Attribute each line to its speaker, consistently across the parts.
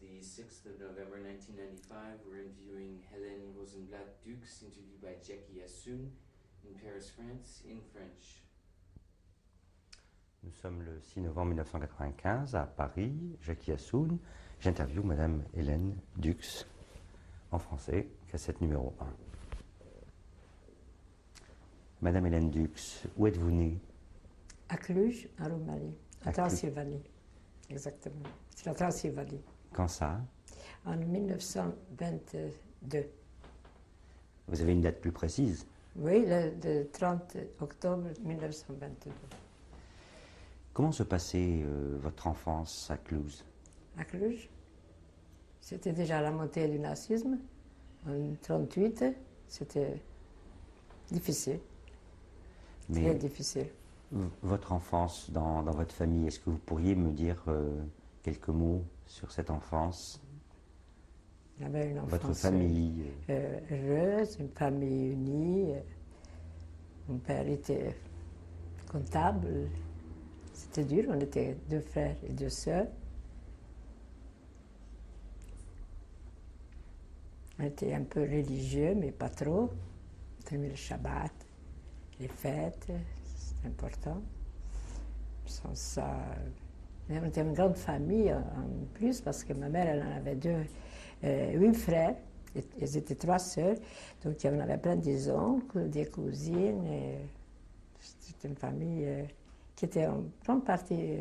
Speaker 1: the 6th of November 1995. We're interviewing Hélène Rosenblatt-Dux, interviewed by Jackie Assoun in Paris, France, in French.
Speaker 2: Nous sommes le 6 novembre 1995 à Paris, Jackie Assoun. J'interviewe Madame Hélène Dux en français, cassette numéro 1. Madame Hélène Dux, où êtes-vous née?
Speaker 3: À Cluj, en Roumanie, en Transylvanie, exactement. C'est la Transylvanie.
Speaker 2: Quand ça?
Speaker 3: En 1922.
Speaker 2: Vous avez une date plus précise?
Speaker 3: Oui, le 30 octobre 1922.
Speaker 2: Comment se passait votre enfance à Cluj?
Speaker 3: À Cluj, c'était déjà la montée du nazisme. En 1938, c'était difficile.
Speaker 2: Mais
Speaker 3: très difficile.
Speaker 2: Votre enfance dans votre famille, est-ce que vous pourriez me dire quelques mots sur cette enfance?
Speaker 3: Il y avait une enfance
Speaker 2: votre famille
Speaker 3: heureuse, une famille unie. Mon père était comptable. C'était dur, on était 2 frères et 2 sœurs. On était un peu religieux, mais pas trop. On aimait le Shabbat, les fêtes, c'est important. Sans ça, on était une grande famille en plus, parce que ma mère, elle en avait 8 frères, ils étaient 3 sœurs, donc on avait plein des oncles, des cousines. C'était une famille qui était en grande partie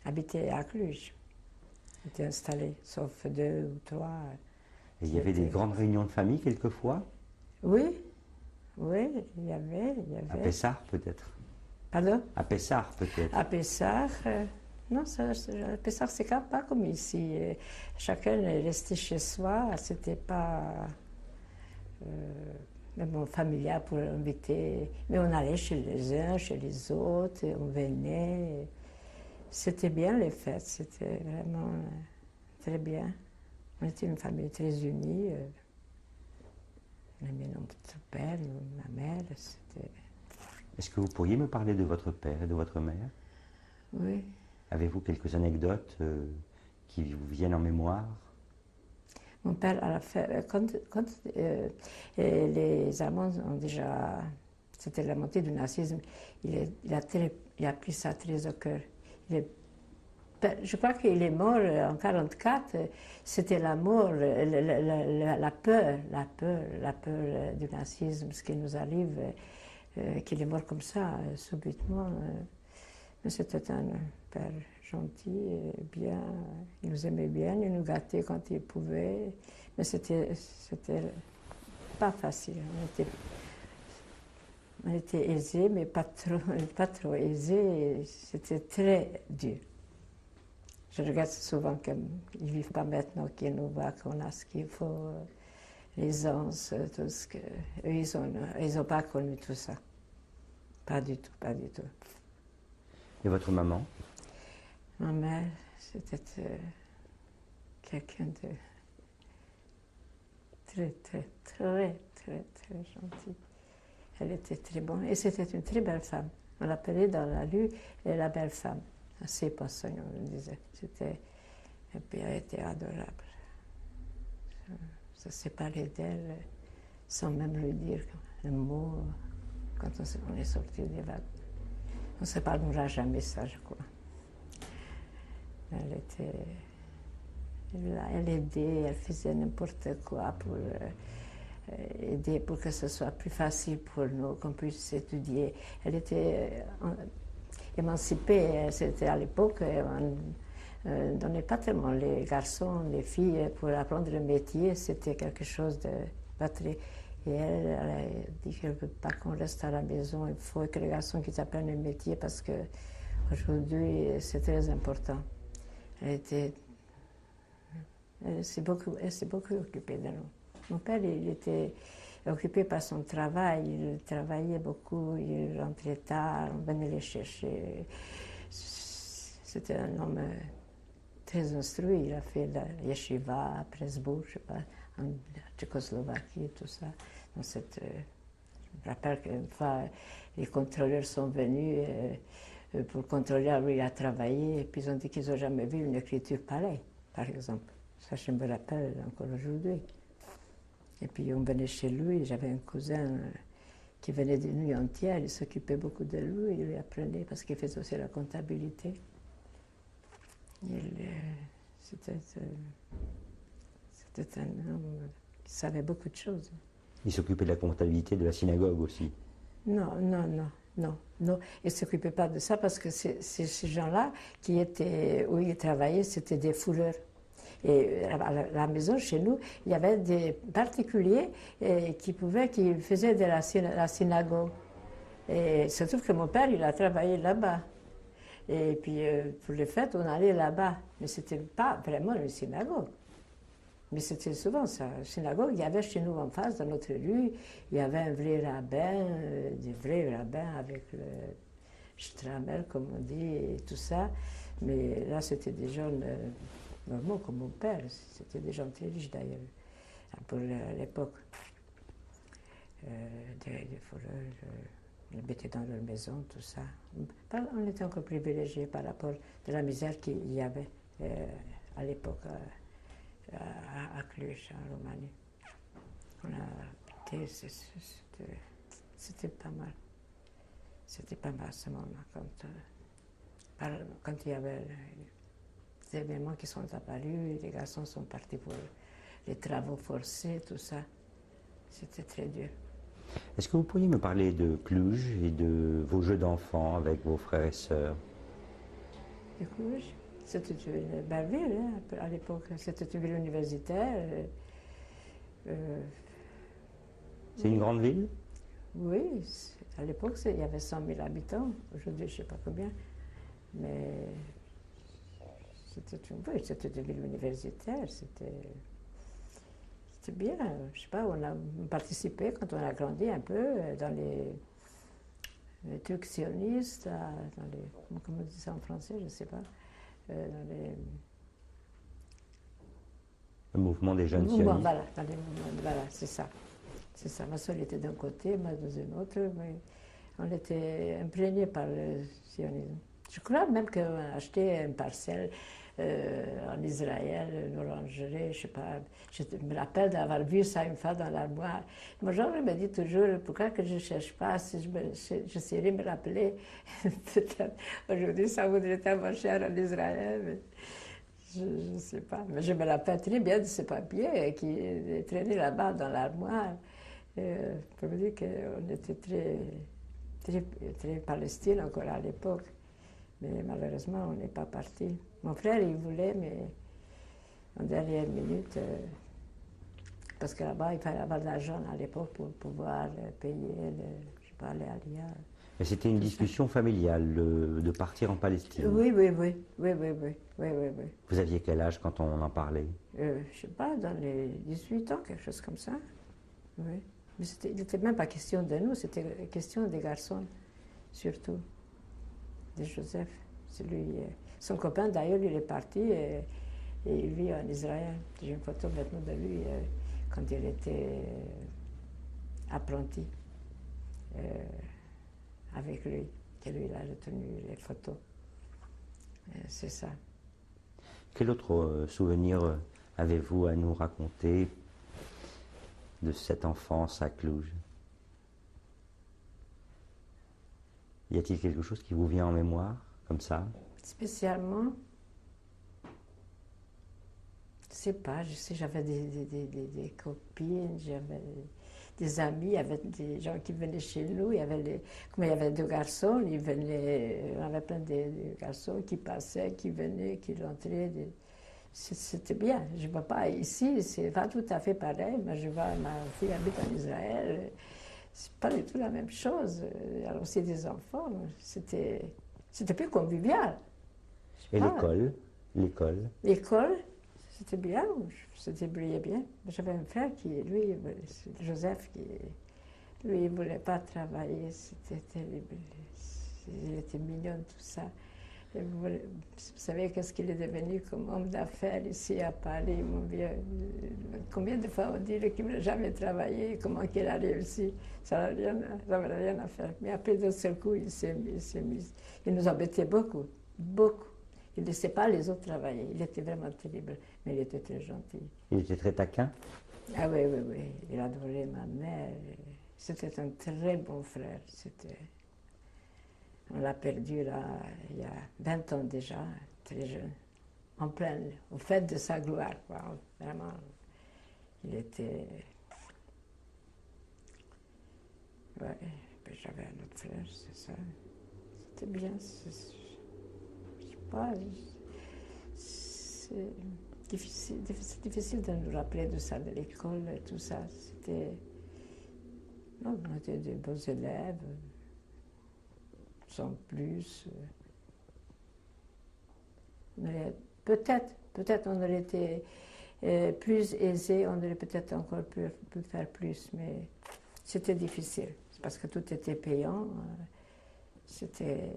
Speaker 3: habitée à Cluj. On était installés, sauf 2 ou 3.
Speaker 2: Et il y avait des grandes réunions de famille quelquefois?
Speaker 3: Oui, oui, il y avait.
Speaker 2: À Pessard peut-être?
Speaker 3: Pardon?
Speaker 2: À Pessard peut-être?
Speaker 3: À Pessard, non, à Pessard c'est pas comme ici. Chacun est resté chez soi, c'était pas familial pour inviter. Mais on allait chez les uns, chez les autres, on venait. C'était bien les fêtes, c'était vraiment très bien. On était une famille très unie. On aimait notre père, ma mère.
Speaker 2: Est-ce que vous pourriez me parler de votre père et de votre mère?
Speaker 3: Oui.
Speaker 2: Avez-vous quelques anecdotes qui vous viennent en mémoire?
Speaker 3: Mon père, à la fin, quand les Allemands ont déjà... C'était la montée du nazisme, il a pris ça très au cœur. Je crois qu'il est mort en 1944, c'était la mort, la peur du nazisme, ce qui nous arrive, qu'il est mort comme ça, subitement. Mais c'était un père gentil, bien, il nous aimait bien, il nous gâtait quand il pouvait, mais c'était pas facile. On était aisés, mais pas trop aisés, c'était très dur. Je regarde souvent qu'ils ne vivent pas maintenant, qu'ils nous voient qu'on a ce qu'il faut, les anses, tout ce que... Eux, ils n'ont pas connu tout ça. Pas du tout, pas du tout.
Speaker 2: Et votre maman?
Speaker 3: Ma mère, c'était quelqu'un de très gentil. Elle était très bonne et c'était une très belle femme. On l'appelait dans la rue la belle femme. Assez passant, on disait. Et puis elle était adorable. Ça s'est parlé d'elle sans même lui dire un mot quand on est sorti des vagues. On ne se parlera jamais ça, je crois. Elle aidait, elle faisait n'importe quoi pour aider, pour que ce soit plus facile pour nous, qu'on puisse étudier. Elle était émancipée, c'était à l'époque, on ne donnait pas tellement les garçons, les filles, pour apprendre le métier, c'était quelque chose de pas très... Et elle a dit qu'elle ne veut pas qu'on reste à la maison, il faut que les garçons qu'ils apprennent le métier parce qu'aujourd'hui c'est très important. Elle s'est beaucoup occupée de nous. Mon père, il était occupé par son travail, il travaillait beaucoup, il rentrait tard, on venait les chercher. C'était un homme très instruit, il a fait la yeshiva à Presbourg, je sais pas, en Tchécoslovaquie, tout ça. Je me rappelle qu'une fois, les contrôleurs sont venus pour contrôler, lui il a travaillé, et puis ils ont dit qu'ils n'ont jamais vu une écriture pareille, par exemple. Ça, je me rappelle encore aujourd'hui. Et puis, on venait chez lui. J'avais un cousin qui venait des nuits entières. Il s'occupait beaucoup de lui. Il lui apprenait parce qu'il faisait aussi la comptabilité. C'était un homme qui savait beaucoup de choses.
Speaker 2: Il s'occupait de la comptabilité de la synagogue aussi.
Speaker 3: Non. Il ne s'occupait pas de ça parce que ces gens-là où il travaillait, c'était des fouleurs. Et à la maison, chez nous, il y avait des particuliers qui faisaient de la synagogue. Et il se trouve que mon père, il a travaillé là-bas. Et puis, pour les fêtes, on allait là-bas. Mais ce n'était pas vraiment une synagogue. Mais c'était souvent ça. La synagogue, il y avait chez nous en face, dans notre rue, il y avait un vrai rabbin, des vrais rabbins avec le Stramel, comme on dit, et tout ça. Mais là, c'était des gens normaux, comme mon père. C'était des gens très riches, d'ailleurs, pour l'époque. Des fourreurs, ils mettaient dans leur maison, tout ça. On était encore privilégiés par rapport à la misère qu'il y avait à l'époque. À Cluj, en Roumanie. On a habité, c'était pas mal. C'était pas mal ce moment quand il y avait des événements qui sont apparus, les garçons sont partis pour les travaux forcés, tout ça. C'était très dur.
Speaker 2: Est-ce que vous pourriez me parler de Cluj et de vos jeux d'enfants avec vos frères et sœurs?
Speaker 3: De Cluj? C'était une belle ville, hein, à l'époque. C'était une ville universitaire.
Speaker 2: C'est une grande ville?
Speaker 3: Oui, à l'époque, il y avait 100 000 habitants. Aujourd'hui, je ne sais pas combien. Mais c'était une ville universitaire. C'était bien. Je ne sais pas, on a participé quand on a grandi un peu dans les trucs sionistes, comment on dit ça en français, je ne sais pas.
Speaker 2: Le mouvement des jeunes sionistes.
Speaker 3: Voilà, c'est ça. C'est ça. Ma soeur était d'un côté, moi dans un autre, mais on était imprégnés par le sionisme. Je crois même qu'on a acheté une parcelle en Israël, une orangerie, je ne sais pas. Je me rappelle d'avoir vu ça une fois dans l'armoire. Mon genre me dit toujours, pourquoi que je ne cherche pas, si j'essaierais de me rappeler. Peut-être aujourd'hui, ça voudrait tellement cher en Israël, mais je ne sais pas. Mais je me rappelle très bien de ce papier qui traînait là-bas dans l'armoire. Pour me dire qu'on était très Palestine encore à l'époque. Mais malheureusement, on n'est pas parti. Mon frère, il voulait, mais en dernière minute, parce que là-bas, il fallait avoir de l'argent à l'époque pour pouvoir payer, aller à l'IA.
Speaker 2: Mais c'était une discussion familiale de partir en Palestine.
Speaker 3: Oui.
Speaker 2: Vous aviez quel âge quand on en parlait?
Speaker 3: Je ne sais pas, dans les 18 ans, quelque chose comme ça. Oui. Mais il n'était même pas question de nous, c'était question des garçons, surtout. De Joseph. Son copain, d'ailleurs, il est parti et il vit en Israël. J'ai une photo maintenant de lui quand il était apprenti avec lui, que lui, il a retenu les photos. C'est ça.
Speaker 2: Quel autre souvenir avez-vous à nous raconter de cette enfance à Cluj? Y a-t-il quelque chose qui vous vient en mémoire, comme ça?
Speaker 3: Spécialement, je ne sais pas, j'avais des copines, j'avais des amis, il y avait des gens qui venaient chez nous, comme il y avait deux garçons, on avait plein de garçons qui passaient, qui venaient, qui rentraient. C'était bien. Je ne vois pas ici, c'est pas tout à fait pareil, mais je vois ma fille habite en Israël. C'est pas du tout la même chose. Alors, c'est des enfants. C'était plus convivial.
Speaker 2: Et l'école?
Speaker 3: L'école, c'était bien. Je me débrouillais bien. J'avais un frère lui, Joseph, lui, il ne voulait pas travailler. C'était terrible. Il était mignon, tout ça. Vous savez qu'est-ce qu'il est devenu comme homme d'affaires ici à Paris, mon vieux? Combien de fois on dirait qu'il n'a jamais travaillé, comment qu'il a réussi? Ça n'avait rien à faire. Mais après, d'un seul coup, il s'est mis. Il nous embêtait beaucoup, beaucoup. Il ne laissait pas les autres travailler. Il était vraiment terrible, mais il était très gentil.
Speaker 2: Il était très taquin.
Speaker 3: Ah oui, oui, oui. Il adorait ma mère. C'était un très bon frère. On l'a perdu là, il y a 20 ans déjà, très jeune. En plein, au fait de sa gloire, quoi. Vraiment, il était... Ouais, ben, j'avais un autre frère, c'est ça. C'était bien, je sais pas, c'est difficile de nous rappeler de ça, de l'école et tout ça. C'était... Non, on était des beaux élèves, sans plus. Peut-être on aurait été plus aisé, on aurait peut-être encore pu faire plus, mais c'était difficile, parce que tout était payant. C'était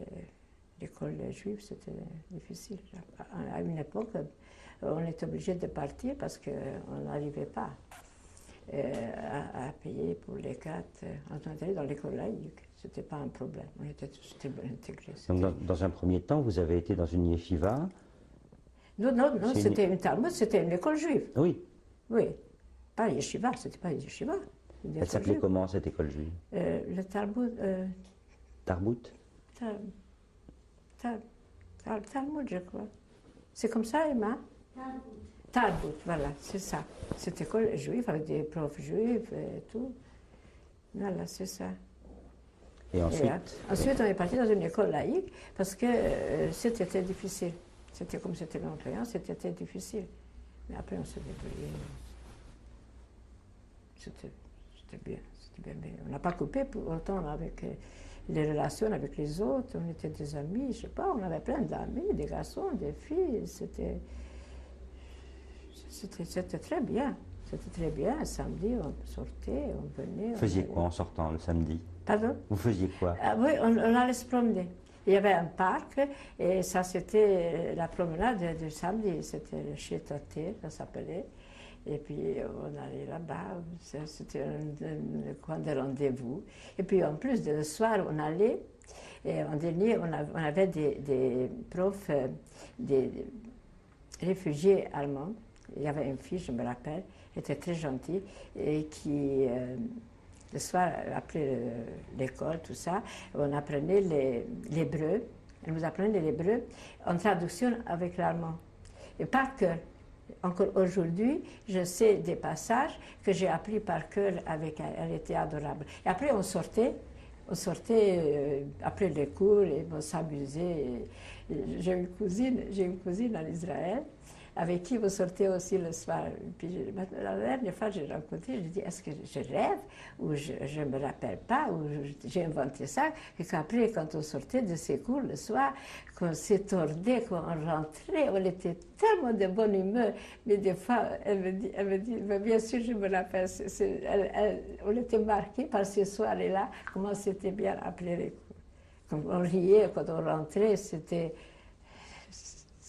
Speaker 3: l'école juive, c'était difficile. À une époque, on était obligé de partir parce qu'on n'arrivait pas à payer pour les 4. On était allé dans l'école laïque, c'était pas un problème, on était tous intégrés.
Speaker 2: Donc dans un premier temps, vous avez été dans une yeshiva.
Speaker 3: Non, c'était une Talmud, c'était une école juive.
Speaker 2: Oui.
Speaker 3: Oui, pas yeshiva, c'était pas yeshiva.
Speaker 2: Elle s'appelait comment cette école juive?
Speaker 3: Le Talmud.
Speaker 2: Tarbout?
Speaker 3: Talmud, je crois. C'est comme ça, Emma? Talmud, voilà, c'est ça. Cette école juive avec des profs juifs et tout. Voilà, c'est ça.
Speaker 2: Et ensuite?
Speaker 3: Ensuite, on est parti dans une école laïque parce que c'était très difficile. C'était comme c'était non payant, c'était très difficile. Mais après, on s'est débrouillé. C'était bien, On n'a pas coupé pour autant avec les relations avec les autres. On était des amis, je sais pas, on avait plein d'amis, des garçons, des filles. C'était très bien. C'était très bien. Samedi, on sortait, on venait.
Speaker 2: Vous faisiez quoi en sortant le samedi?
Speaker 3: Pardon?
Speaker 2: Vous faisiez quoi?
Speaker 3: Oui, on allait se promener. Il y avait un parc et ça c'était la promenade du samedi, c'était chez Toté, ça s'appelait. Et puis on allait là-bas, c'était un coin de rendez-vous. Et puis en plus, le soir on allait, et en dernier on avait des profs, des réfugiés allemands. Il y avait une fille, je me rappelle, elle était très gentille, et qui... le soir, après l'école, tout ça, on apprenait l'hébreu. Elle nous apprenait l'hébreu en traduction avec l'allemand. Et par cœur. Encore aujourd'hui, je sais des passages que j'ai appris par cœur avec elle. Elle était adorable. Et après, on sortait après les cours et on s'amusait. J'ai une cousine en Israël avec qui vous sortez aussi le soir. Puis la dernière fois que j'ai rencontré, je dis est-ce que je rêve ou je ne me rappelle pas ou j'ai inventé ça. Et qu'après, quand on sortait de ces cours le soir, qu'on s'étordait, qu'on rentrait, on était tellement de bonne humeur. Mais des fois, elle me dit mais bien sûr, je me rappelle. On était marqués par ces soirées-là, comment c'était bien après les cours. Quand on riait, quand on rentrait, c'était...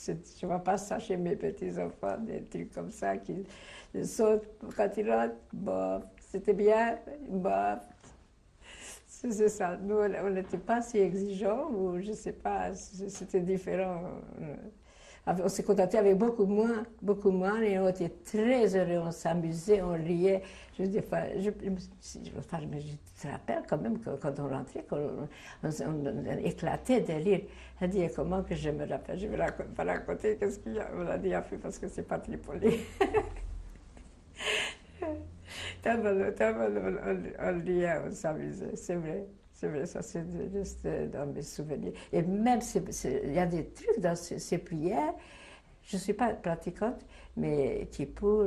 Speaker 3: Je ne vois pas ça chez mes petits-enfants, des trucs comme ça qui sautent quand ils rentrent, bof, c'était bien, bof. C'est ça. Nous, on n'était pas si exigeants, ou je ne sais pas, c'était différent. On s'est contenté avec beaucoup moins, et on était très heureux, on s'amusait, on riait. Je te rappelle quand même que quand on rentrait, on éclatait de rire. Elle dit, comment que je me rappelle? Je ne vais pas raconter qu'est-ce qu'il y a. On l'a dit à fait parce que c'est pas très poli. On riait, on s'amusait, c'est vrai. C'est vrai, ça c'est juste dans mes souvenirs. Et même, il y a des trucs dans ces prières, je ne suis pas pratiquante, mais qui pour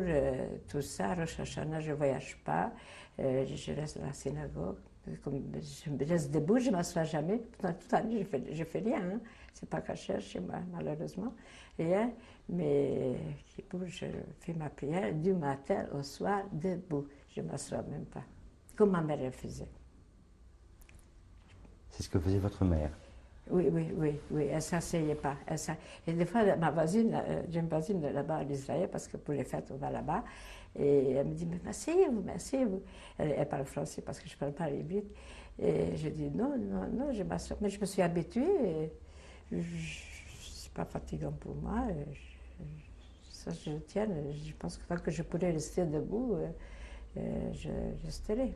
Speaker 3: tout ça, Rosh Hashanah, je ne voyage pas, je reste dans la synagogue. Je me reste debout, je ne m'assois jamais. Pendant toute l'année, je fais rien. Hein. Ce n'est pas caché chez moi, malheureusement. Rien. Mais pour, je fais ma prière du matin au soir, debout. Je ne m'assois même pas. Comme ma mère elle faisait.
Speaker 2: C'est ce que faisait votre mère? Oui,
Speaker 3: elle ne s'asseyait pas. Et des fois, ma voisine, j'ai une voisine là-bas en Israël, parce que pour les fêtes, on va là-bas, et elle me dit, mais asseyez-vous. Elle parle français parce que je ne parle pas l'hébreu. Et je dis, non, je m'assois. Mais je me suis habituée. c'est pas fatigant pour moi. Ça, je tiens. Je pense que tant que je pourrais rester debout, je resterai.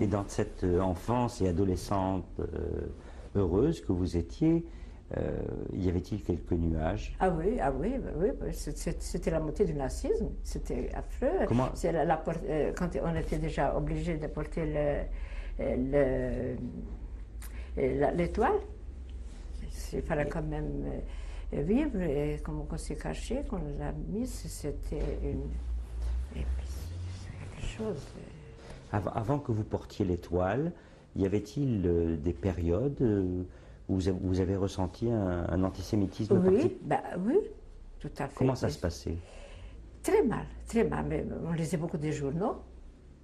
Speaker 2: Et dans cette enfance et adolescence heureuse que vous étiez, y avait-il quelques nuages?
Speaker 3: Ah oui, c'était la montée du nazisme, c'était affreux.
Speaker 2: Comment-
Speaker 3: C'est quand on était déjà obligé de porter l'étoile, il fallait quand même vivre, et comme on s'est caché, qu'on l'a mis, c'était quelque chose.
Speaker 2: Avant que vous portiez l'étoile, y avait-il des périodes où vous avez ressenti un antisémitisme particulier?
Speaker 3: Oui, tout à fait.
Speaker 2: Comment ça se passait?
Speaker 3: Très mal, très mal. Mais on lisait beaucoup des journaux.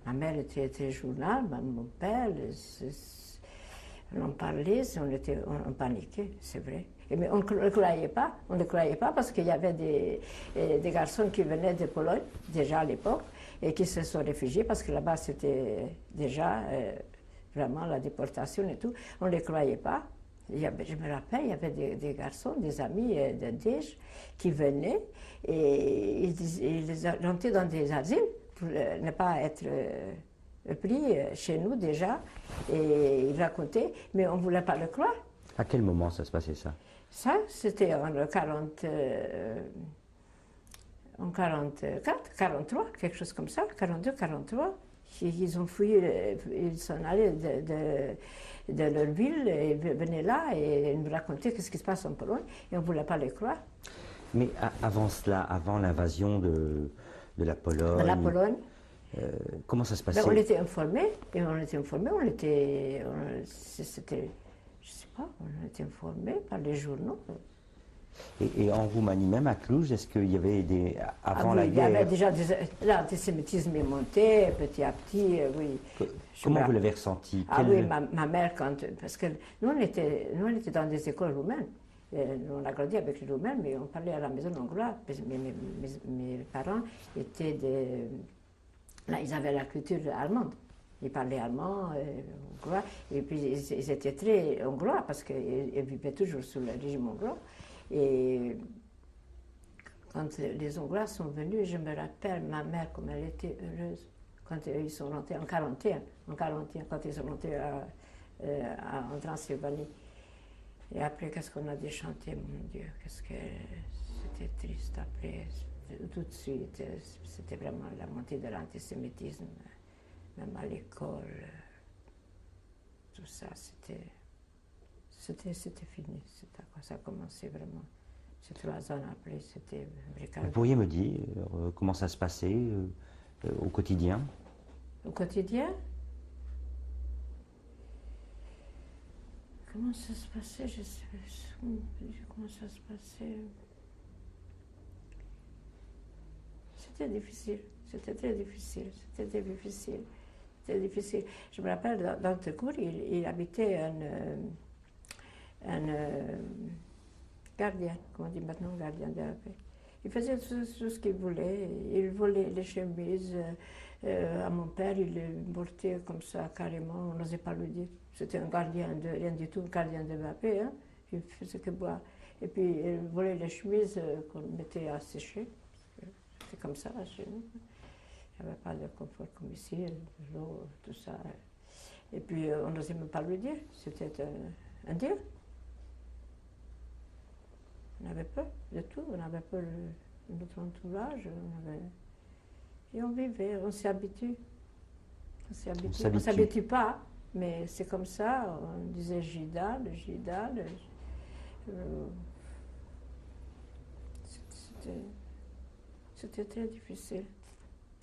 Speaker 3: Ma mère était très journal, mon père, on en parlait, on paniquait, c'est vrai. Mais on ne le croyait pas parce qu'il y avait des garçons qui venaient de Pologne, déjà à l'époque, et qui se sont réfugiés parce que là-bas c'était déjà vraiment la déportation et tout. On ne les croyait pas. Je me rappelle, il y avait des garçons, des amis de Dèche qui venaient et ils rentraient dans des asiles pour ne pas être pris chez nous déjà. Et ils racontaient, mais on ne voulait pas le croire.
Speaker 2: À quel moment ça se passait ça?
Speaker 3: Ça, c'était en 44, 43, quelque chose comme ça, 42, 43. Ils ont fui, ils sont allés de leur ville et venaient là et nous racontaient ce qui se passe en Pologne et on ne voulait pas les croire.
Speaker 2: Mais avant cela, avant l'invasion de la Pologne, comment ça se passait?
Speaker 3: On était informés, c'était, je sais pas, on était informés par les journaux.
Speaker 2: Et en Roumanie, même à Cluj, est-ce qu'il y avait avant la guerre?
Speaker 3: Il y avait déjà l'antisémitisme est monté petit à petit, oui.
Speaker 2: Comment vous l'avez ressenti?
Speaker 3: Oui, ma mère, parce que nous on était dans des écoles roumaines. On a grandi avec les Roumains, mais on parlait à la maison hongroise. Mes parents étaient là, ils avaient la culture allemande. Ils parlaient allemand, hongrois, et puis ils étaient très hongrois parce qu'ils vivaient toujours sous le régime hongrois. Et quand les Hongrois sont venus, je me rappelle ma mère comme elle était heureuse quand ils sont rentrés en 41, quand ils sont rentrés en Transylvanie. Et après, qu'est-ce qu'on a dû chanter, mon Dieu, qu'est-ce que c'était triste après. Tout de suite, c'était vraiment la montée de l'antisémitisme, même à l'école, tout ça, c'était fini, ça a commencé vraiment. C'est 3 ans après, c'était bricolage.
Speaker 2: Vous pourriez me dire comment ça se passait au quotidien?
Speaker 3: Au quotidien? Comment ça se passait? Je sais comment ça se passait. C'était difficile, c'était très difficile, c'était difficile. Je me rappelle, dans le cours, il habitait un gardien, comment on dit maintenant, gardien de la paix. Il faisait tout ce qu'il voulait. Il volait les chemises à mon père, il les portait comme ça carrément, on n'osait pas lui dire. C'était un gardien de rien du tout, un gardien de la paix, hein. Il faisait que boire. Et puis il volait les chemises qu'on mettait à sécher. C'était comme ça chez nous. Il n'y avait pas de confort comme ici, l'eau, tout ça. Et puis on n'osait même pas lui dire, c'était un dieu. On avait peur de tout, on avait peur de notre entourage, et on vivait, on s'y habitue. On ne s'habitue pas, mais c'est comme ça, on disait Gidal. C'était très difficile.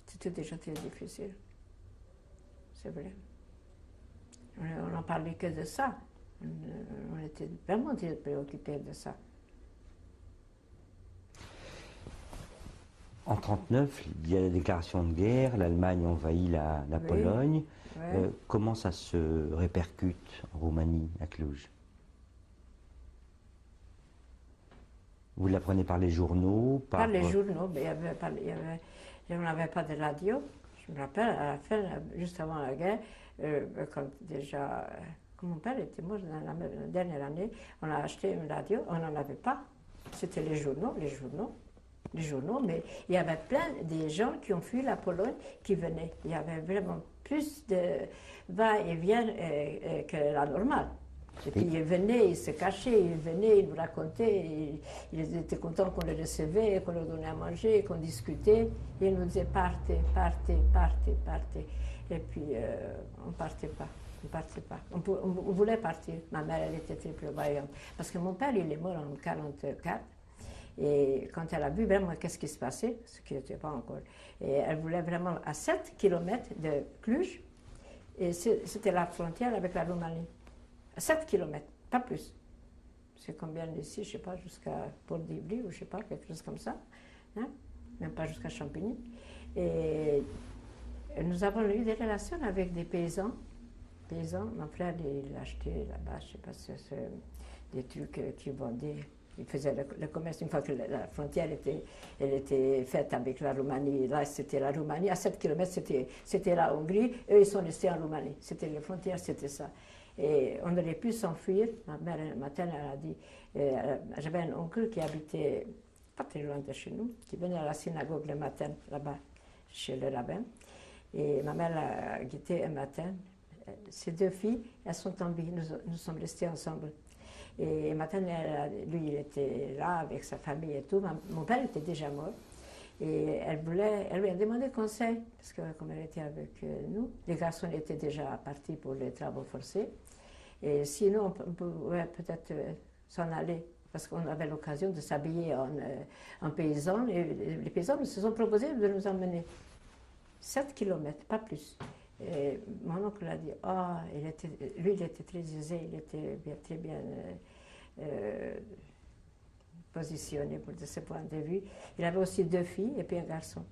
Speaker 3: C'était déjà très difficile. C'est vrai. On n'en parlait que de ça. On était vraiment très préoccupés de ça.
Speaker 2: En 1939, il y a la déclaration de guerre, l'Allemagne envahit la
Speaker 3: Oui,
Speaker 2: Pologne.
Speaker 3: ouais.
Speaker 2: Comment ça se répercute en Roumanie, à Cluj? Vous l'apprenez par les journaux?
Speaker 3: Par les journaux, mais on n'avait pas de radio. Je me rappelle, à la fin, juste avant la guerre, quand déjà Quand mon père était mort dans la dernière année, on a acheté une radio, on n'en avait pas. C'était les journaux, mais il y avait plein de gens qui ont fui la Pologne qui venaient. Il y avait vraiment plus de va-et-vient que la normale. Et puis ils venaient, ils se cachaient, ils venaient, ils nous racontaient, ils étaient contents qu'on les recevait, qu'on leur donnait à manger, qu'on discutait. Et ils nous disaient partez, partez, partez, partez. Et puis on ne partait pas. On partait pas. On voulait partir. Ma mère, elle était très prévoyante. Parce que mon père, il est mort en 1944. Et quand elle a vu vraiment qu'est-ce qui se passait, ce qui n'était pas encore, et elle voulait vraiment à 7 km de Cluj, et c'était la frontière avec la Roumanie. À 7 km, pas plus. C'est combien d'ici, je ne sais pas, jusqu'à Port-d'Ivry, ou je ne sais pas, quelque chose comme ça. Hein? Même pas jusqu'à Champigny. Et nous avons eu des relations avec des paysans. Mon frère, il achetait là-bas, je ne sais pas si c'est des trucs qu'il vendait. Il faisait le commerce une fois que la frontière était faite avec la Roumanie. Là, c'était la Roumanie. À 7 km, c'était la Hongrie. Eux, ils sont restés en Roumanie. C'était les frontières, c'était ça. Et on aurait pu s'enfuir. Ma mère, un matin, elle a dit... j'avais un oncle qui habitait pas très loin de chez nous, qui venait à la synagogue le matin, là-bas, chez le rabbin. Et ma mère l'a guetté un matin. Ces deux filles, elles sont tombées. Nous sommes restés ensemble. Et matin, lui, il était là avec sa famille et tout. Mon père était déjà mort. Et elle lui a demandé conseil, parce que comme elle était avec nous, les garçons étaient déjà partis pour les travaux forcés. Et sinon, on pouvait peut-être s'en aller, parce qu'on avait l'occasion de s'habiller en paysans. Et les paysans nous se sont proposés de nous emmener 7 km, pas plus. Et mon oncle a dit, lui il était très aisé, il était très bien positionné de ce point de vue. Il avait aussi 2 filles et puis un garçon.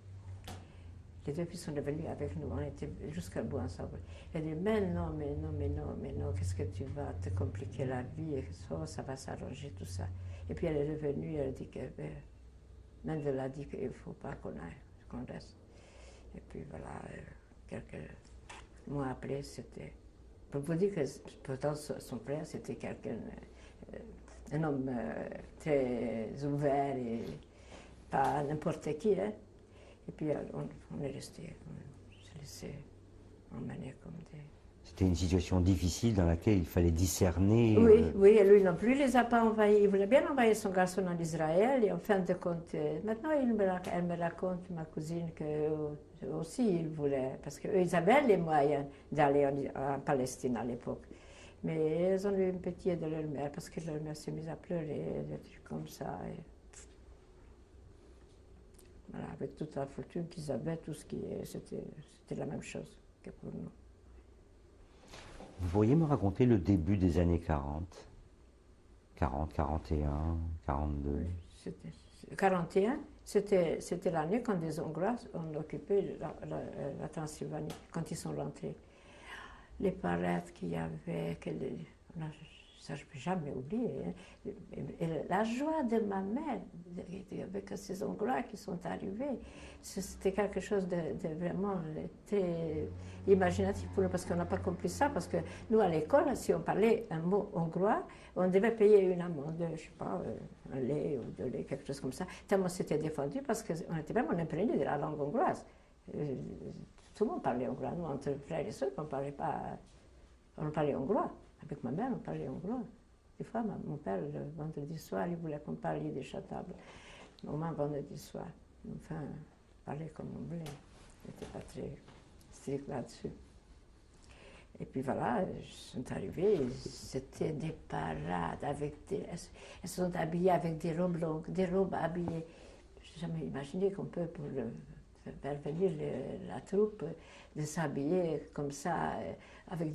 Speaker 3: Les 2 filles sont devenues avec nous, on était jusqu'à bout ensemble. Il a dit, mais non, qu'est-ce que tu vas te compliquer la vie, et ça va s'arranger, tout ça. Et puis elle est revenue, elle a dit que, Mendel a dit qu'il ne faut pas qu'on reste. Et puis voilà, quelques mois après, c'était... Pour vous dire que pourtant son frère, c'était un homme très ouvert et pas n'importe qui. Hein. Et puis on est resté, on s'est laissé emmener comme des...
Speaker 2: C'était une situation difficile dans laquelle il fallait discerner.
Speaker 3: Oui, et lui non plus, il ne les a pas envahis. Il voulait bien envoyer son garçon en Israël, et en fin de compte, maintenant elle me raconte, ma cousine, que aussi il voulait, parce qu'eux, ils avaient les moyens d'aller en Palestine à l'époque. Mais ils ont eu une pitié de leur mère, parce que leur mère s'est mise à pleurer, des trucs comme ça. Et... Voilà, avec toute la fortune qu'ils avaient, tout ce qui c'était la même chose que pour nous.
Speaker 2: Vous pourriez me raconter le début des années 40 40, 41, 42
Speaker 3: 41, c'était l'année quand les Hongrois ont occupé la Transylvanie, quand ils sont rentrés. Les paraîtres qu'il y avait, ça je ne peux jamais oublier. Hein. Et la joie de ma mère avec ces Hongrois qui sont arrivés, c'était quelque chose de vraiment très imaginatif pour nous, parce qu'on n'a pas compris ça, parce que nous à l'école, si on parlait un mot hongrois, on devait payer une amende, je ne sais pas, un lait ou 2 laits, quelque chose comme ça, tellement c'était défendu, parce qu'on était vraiment imprégnés de la langue hongroise. Tout le monde parlait hongrois, nous, entre frères et sœurs, on parlait hongrois. Avec ma mère, on parlait hongrois. Des fois, mon père, le vendredi soir, il voulait qu'on parle yiddish à table. Maman, vendredi soir. Enfin, on parlait comme on voulait. On n'était pas très strict là-dessus. Et puis voilà, ils sont arrivés, c'était des parades avec elles sont habillées avec des robes longues, des robes habillées. Je n'ai jamais imaginé qu'on peut, pour faire venir la troupe, de s'habiller comme ça, avec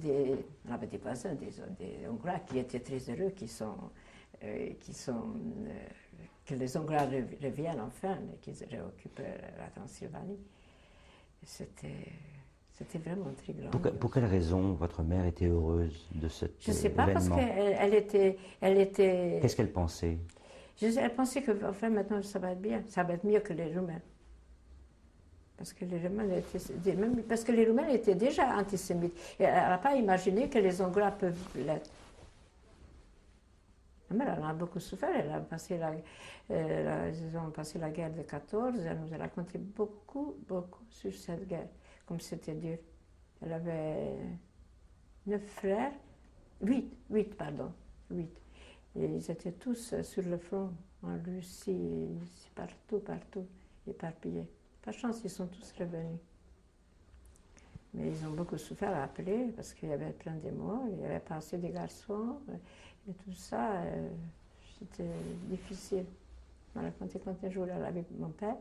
Speaker 3: on avait des voisins, des Hongrois qui étaient très heureux, que les Hongrois reviennent enfin, et qu'ils réoccupent la Transylvanie. C'était vraiment très grand.
Speaker 2: Pour quelle raison votre mère était heureuse de cet événement?
Speaker 3: Je ne sais pas, parce qu'elle était...
Speaker 2: Qu'est-ce qu'elle pensait?
Speaker 3: Elle pensait que enfin, maintenant ça va être bien, ça va être mieux que les Roumains. Parce que les Roumains étaient, même parce que les Roumains étaient déjà antisémites. Et elle n'a pas imaginé que les Hongrois peuvent l'être. Mais elle en a beaucoup souffert. Elle a passé ils ont passé la guerre de 14. Elle nous a raconté beaucoup sur cette guerre, comme c'était dur. Elle avait 9 frères, 8, pardon, 8. Et ils étaient tous sur le front, en Russie, partout, éparpillés. Par chance, ils sont tous revenus. Mais ils ont beaucoup souffert à appeler parce qu'il y avait plein de morts, il n'y avait pas assez de garçons. Et tout ça, c'était difficile. On m'a raconté quand un jour elle avec mon père,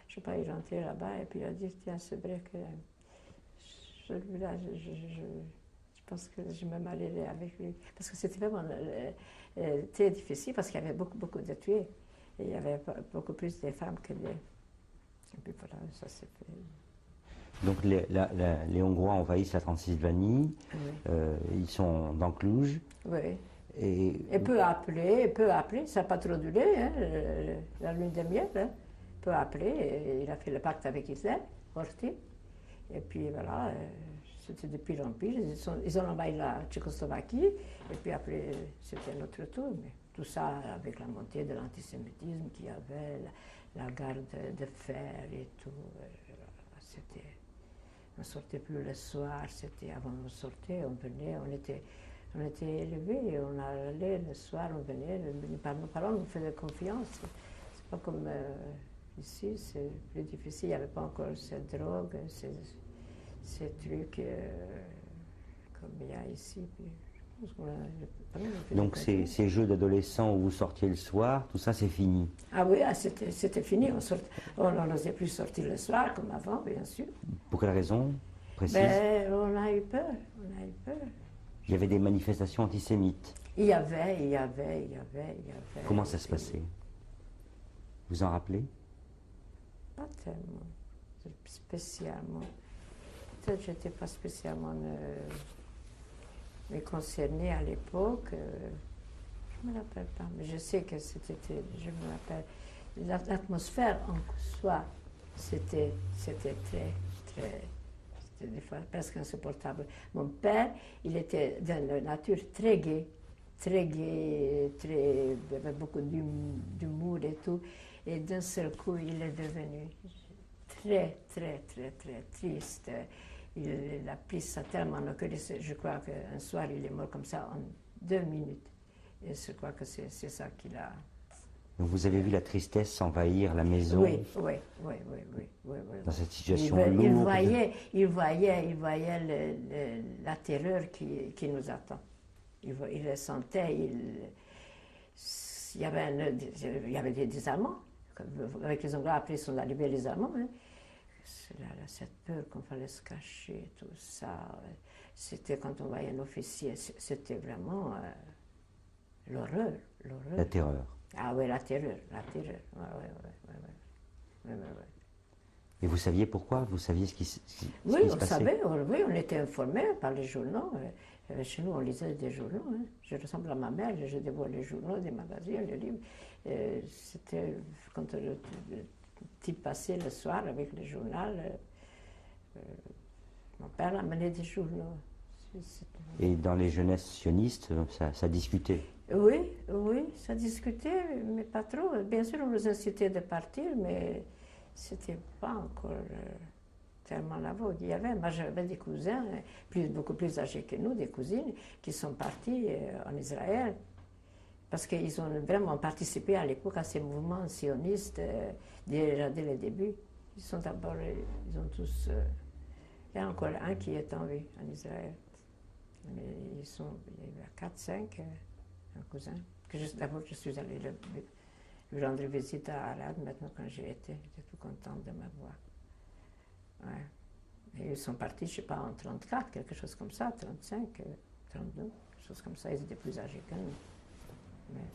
Speaker 3: je ne sais pas, il rentrait là-bas et puis il a dit, tiens, c'est vrai que celui-là, je pense que je me marierai avec lui. Parce que c'était vraiment très difficile parce qu'il y avait beaucoup de tués. Et il y avait beaucoup plus de femmes que des... Et puis voilà, ça s'est fait.
Speaker 2: Donc les Hongrois envahissent la Transylvanie,
Speaker 3: Oui.
Speaker 2: Ils sont dans Cluj.
Speaker 3: Oui.
Speaker 2: Et
Speaker 3: peu après, ça n'a pas trop duré, hein, la lune de miel. Hein. Peu après, il a fait le pacte avec Hitler, Horthy. Et puis voilà, c'était depuis l'Empire. Ils ont envahi la Tchécoslovaquie. Et puis après, c'était notre tour. Mais tout ça avec la montée de l'antisémitisme qu'il y avait, la garde de fer et tout. C'était... On ne sortait plus le soir, c'était avant on sortait, on venait, on était élevés, on allait le soir, on venait, nos parents nous faisaient confiance. C'est pas comme ici, c'est plus difficile, il n'y avait pas encore cette drogue, ces trucs comme il y a ici.
Speaker 2: Donc ces jeux d'adolescents où vous sortiez le soir, tout ça c'est fini?
Speaker 3: Ah oui, c'était fini, on n'osait plus sortir le soir comme avant, bien sûr.
Speaker 2: Pour quelle raison précise?
Speaker 3: Ben, on a eu peur.
Speaker 2: Il y avait des manifestations antisémites.
Speaker 3: Il y avait.
Speaker 2: Comment ça se passait? Vous en rappelez?
Speaker 3: Pas tellement, spécialement. Peut-être que je n'étais pas spécialement mais concernée à l'époque. Je ne me rappelle pas, mais je sais que c'était, je me rappelle. L'atmosphère en soi, c'était très, c'était des fois presque insupportable. Mon père, il était d'une nature très gai, il avait beaucoup d'humour et tout. Et d'un seul coup, il est devenu très triste. Il a pris ça tellement en cœur. Je crois qu'un soir, il est mort comme ça en 2 minutes. Et je crois que c'est ça qu'il a...
Speaker 2: Donc vous avez vu la tristesse envahir la maison?
Speaker 3: Oui.
Speaker 2: Dans cette situation lourde?
Speaker 3: Il voyait la terreur qui nous attend. Il le sentait. Il y avait des Allemands. Avec les Hongrois, après, ils sont arrivés les Allemands. Hein. Cette peur qu'on fallait se cacher, tout ça. C'était quand on voyait un officier, c'était vraiment l'horreur.
Speaker 2: La terreur.
Speaker 3: Ah oui, la terreur. Ouais.
Speaker 2: Et vous saviez pourquoi? Vous saviez ce qui se
Speaker 3: Oui, on
Speaker 2: passait?
Speaker 3: savait, oui, on était informés par les journaux. Chez nous, on lisait des journaux. Hein. Je ressemble à ma mère, je dévoile les journaux, des magazines, les livres. C'était quand le type passait le soir avec le journal. Mon père amenait des journaux.
Speaker 2: Et dans les jeunesses sionistes, ça discutait?
Speaker 3: Oui, ça discutait, mais pas trop. Bien sûr, on nous incitait de partir, mais c'était pas encore tellement la vogue. Moi, j'avais des cousins, beaucoup plus âgés que nous, des cousines, qui sont partis en Israël, parce qu'ils ont vraiment participé à l'époque à ces mouvements sionistes déjà dès le début. Ils ont tous... il y a encore un qui est en vie en Israël. Mais il y a 4-5, un cousin. D'abord, je suis allée lui rendre visite à Arad, maintenant quand j'y étais. J'étais tout contente de me voir. Ouais. Et ils sont partis, je ne sais pas, en 34, quelque chose comme ça, 35, 32, quelque chose comme ça. Ils étaient plus âgés que nous. Mais...